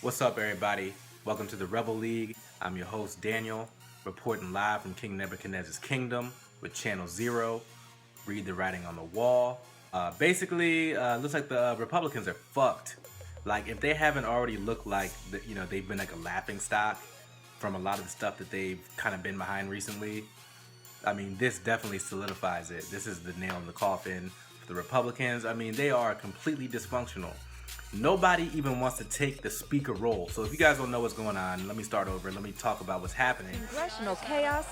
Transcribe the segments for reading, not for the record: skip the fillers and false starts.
What's up, everybody? Welcome to the Rebel League. I'm your host, Daniel, reporting live from King Nebuchadnezzar's kingdom with Channel Zero. Read the writing on the wall. Looks like the Republicans are fucked. Like, if they haven't already looked like, they've been like a laughing stock from a lot of the stuff that they've kind of been behind recently, I mean, this definitely solidifies it. This is the nail in the coffin for the Republicans. I mean, they are completely dysfunctional. Nobody even wants to take the speaker role. So if you guys don't know what's going on, let me start over. Let me talk about what's happening. Congressional chaos.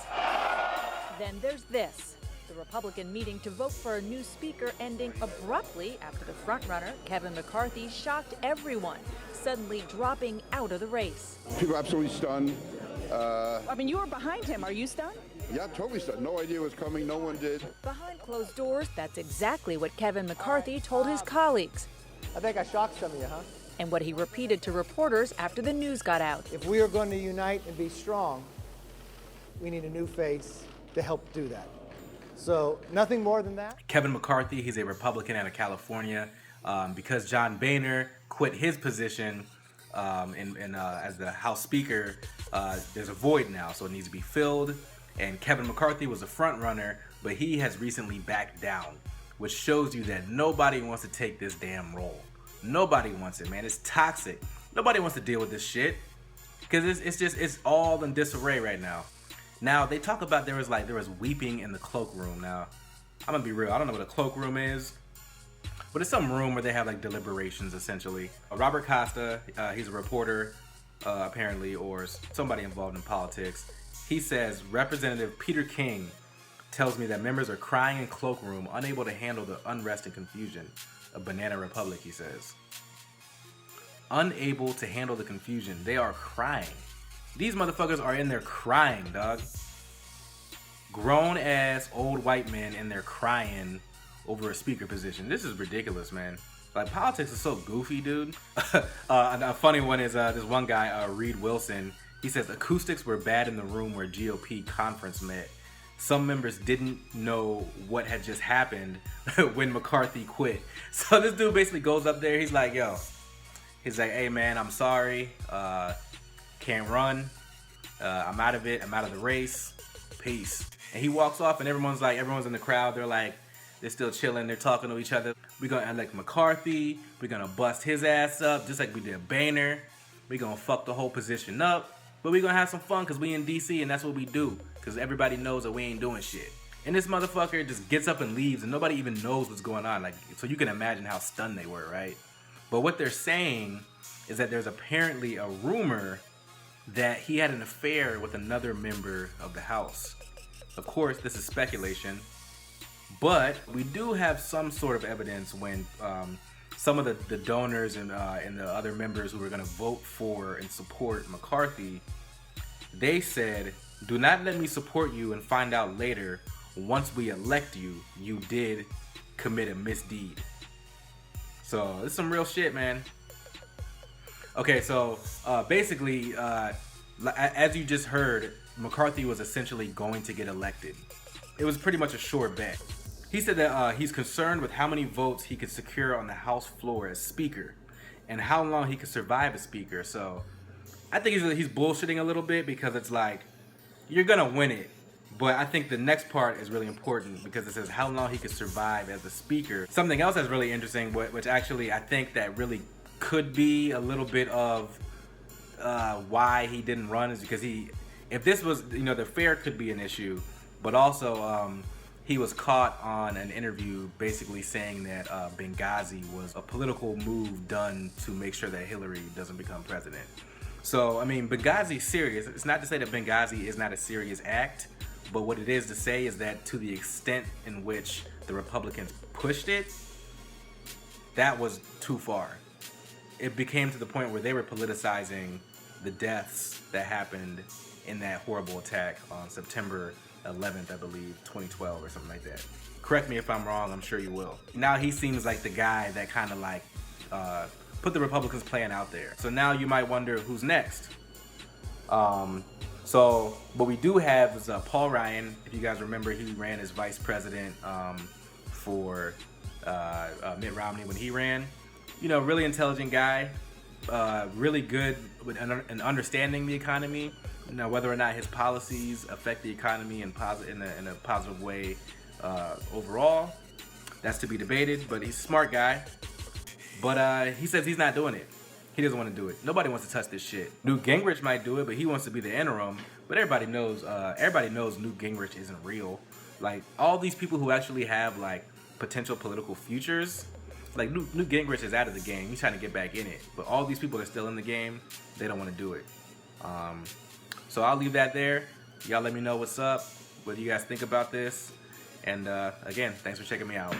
Then there's this. The Republican meeting to vote for a new speaker ending abruptly after the frontrunner, Kevin McCarthy, shocked everyone, suddenly dropping out of the race. People are absolutely stunned. You were behind him. Are you stunned? Yeah, totally stunned. No idea was coming. No one did. Behind closed doors, that's exactly what Kevin McCarthy told his colleagues. I think I shocked some of you, huh? And what he repeated to reporters after the news got out. If we are going to unite and be strong, we need a new face to help do that. So nothing more than that. Kevin McCarthy, he's a Republican out of California. Because John Boehner quit his position as the House Speaker, there's a void now, so it needs to be filled. And Kevin McCarthy was a front runner, but he has recently backed down, which shows you that nobody wants to take this damn role. Nobody wants it, man. It's toxic. Nobody wants to deal with this shit because it's all in disarray right now. Now they talk about there was weeping in the cloakroom. Now I'm gonna be real. I don't know what a cloakroom is, but it's some room where they have like deliberations essentially. Robert Costa, he's a reporter apparently, or somebody involved in politics. He says Representative Peter King tells me that members are crying in cloakroom, unable to handle the unrest and confusion. A banana republic, he says. Unable to handle the confusion. They are crying. These motherfuckers are in there crying, dog. Grown ass old white men in there crying over a speaker position. This is ridiculous, man. Like, politics is so goofy, dude. A funny one is this one guy, Reed Wilson. He says acoustics were bad in the room where GOP conference met. Some members didn't know what had just happened when McCarthy quit. So this dude basically goes up there. He's like, hey man, I'm sorry. Can't run. I'm out of it. I'm out of the race. Peace. And he walks off and everyone's in the crowd. They're still chilling. They're talking to each other. We're going to elect McCarthy. We're going to bust his ass up just like we did Boehner. We're going to fuck the whole position up. But we're going to have some fun because we in DC and that's what we do. Because everybody knows that we ain't doing shit. And this motherfucker just gets up and leaves and nobody even knows what's going on. So you can imagine how stunned they were, right? But what they're saying is that there's apparently a rumor that he had an affair with another member of the House. Of course, this is speculation. But we do have some sort of evidence when some of the donors and the other members who were going to vote for and support McCarthy, they said, do not let me support you and find out later, once we elect you, you did commit a misdeed. So it's some real shit, man. Okay, so basically, as you just heard, McCarthy was essentially going to get elected. It was pretty much a sure bet. He said that he's concerned with how many votes he could secure on the House floor as Speaker and how long he could survive as Speaker. So I think he's bullshitting a little bit because it's like, you're going to win it. But I think the next part is really important because it says how long he could survive as the Speaker. Something else that's really interesting, which actually I think that really could be a little bit of why he didn't run, is because if this was, the affair could be an issue, but also he was caught on an interview basically saying that Benghazi was a political move done to make sure that Hillary doesn't become president. So, I mean, Benghazi's serious. It's not to say that Benghazi is not a serious act, but what it is to say is that to the extent in which the Republicans pushed it, that was too far. It became to the point where they were politicizing the deaths that happened in that horrible attack on September 11th, I believe, 2012 or something like that. Correct me if I'm wrong, I'm sure you will. Now he seems like the guy that kind of put the Republicans' plan out there. So now you might wonder who's next. So what we do have is Paul Ryan. If you guys remember, he ran as vice president for Mitt Romney when he ran. Really intelligent guy. really good with in understanding the economy. Now, whether or not his policies affect the economy in a positive way overall, that's to be debated. But he's a smart guy. But he says he's not doing it. He doesn't want to do it. Nobody wants to touch this shit. Newt Gingrich might do it, but he wants to be the interim. But everybody knows Newt Gingrich isn't real. Like, all these people who actually have like potential political futures, like Newt Gingrich is out of the game. He's trying to get back in it. But all these people that are still in the game, they don't want to do it. So I'll leave that there. Y'all let me know what's up. What do you guys think about this? And again, thanks for checking me out.